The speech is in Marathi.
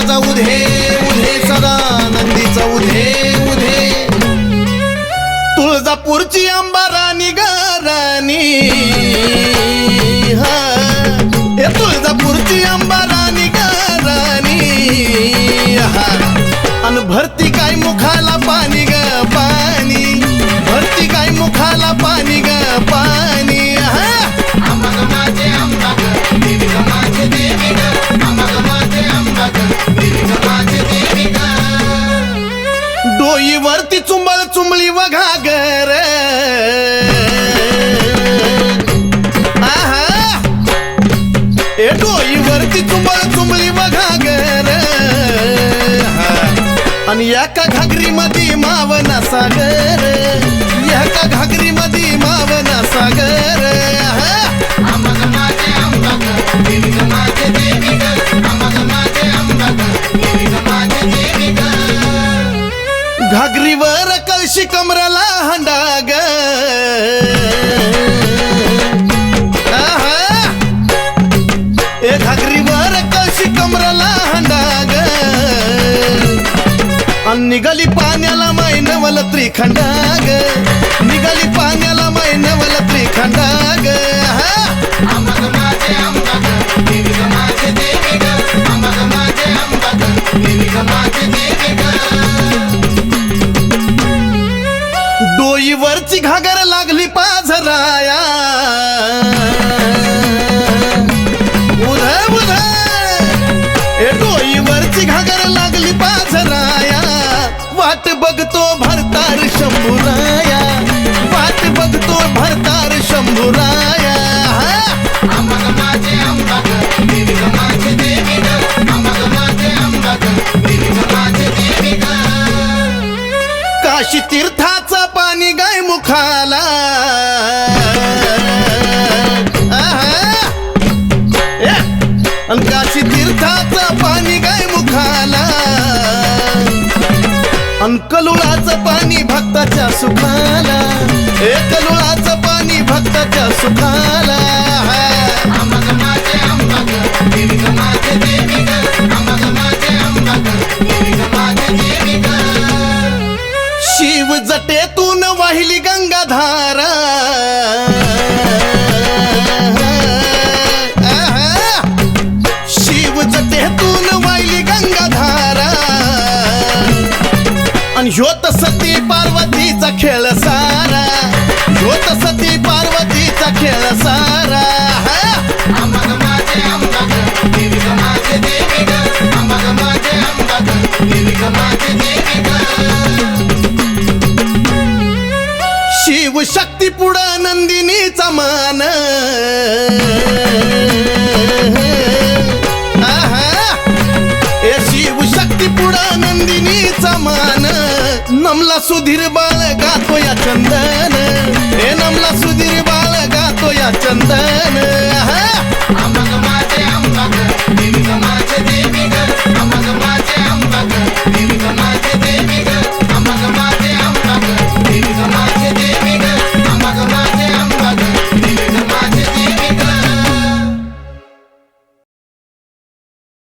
माझा उधे उधे सदा नंदीचा उधे उधे तुळजापूरची अंबा राणी ग राणी हा ए तुळजापूरची अंबा राणी ग राणी हा अन भरती काय मुखाला पाणी ग पाणी भरती काय मुखाला पाणी ग पाणी हा अंबा माझे अंबा ग देवी ग माझे देवी ग अंबा माझे अंबा ग देवी ग माझे देवी ग डोईवरती चुंबळ चुंबळी वघा गर आहा ए डोईवरती चुंबळ चुंबळी वघा गर आणि एका घागरी मध्ये मावना सागर एका घागरी मध्ये मावना सागर अंबा माझे अंबा ग देवी ग माझे देवी ग अंबा माझे अंबा ग देवी ग माझे देवी ग घागरीवर कळशी कमराला हंडाग ए घागरीवर कळशी कमराला हंडाग निघाली पाण्याला मैनवल त्रिखंडाग निघाली पाण्याला मैनवल त्रिखंडाग अंबा माझे अंबा ग देवी ग माझे देवी ग अंबा माझे अंबा ग देवी ग माझे देवी ग डोईवरची घागर लागली पाझराया उध उध ए डोईवरची घागर लागली पाझराया वाट बघतो भरतार शंभूराया वाट बघतो भरतार शंभूराया अंबा माझे अंबा ग देवी ग माझे देवी ग अंबा माझे अंबा ग देवी ग माझे देवी ग काशी तीर्थाचं पाणी गाय मुखाला काशी तीर्थाचं पाणी गाय मुखाला अन कलुळाचं पाणी भक्ताच्या सुखाला ए कलुळाचं पाणी भक्ताच्या सुखाला अंबा माझे अंबा ग देवी ग माझे देवी ग अंबा माझे अंबा ग देवी ग माझे देवी ग शिव जटेतून वाहिली गंगाधारा शिव जटेतून वाहिली गंगाधारा आणि ह्योत सती पार्वतीचा खेळ सारा ह्योत सती पार्वतीचा खेळ सारा अंबा माझे अंबा ग देवी ग माझे देवी ग अंबा माझे अंबा ग देवी ग माझे देवी ग शिव शक्ती पुढं नंदिनीचा मान ए शिव शक्ती पुढं नंदिनीचा मान नमला सुधीर बाळ गातो या चंदन ए नमला सुधीर बाळ गातो या चंदन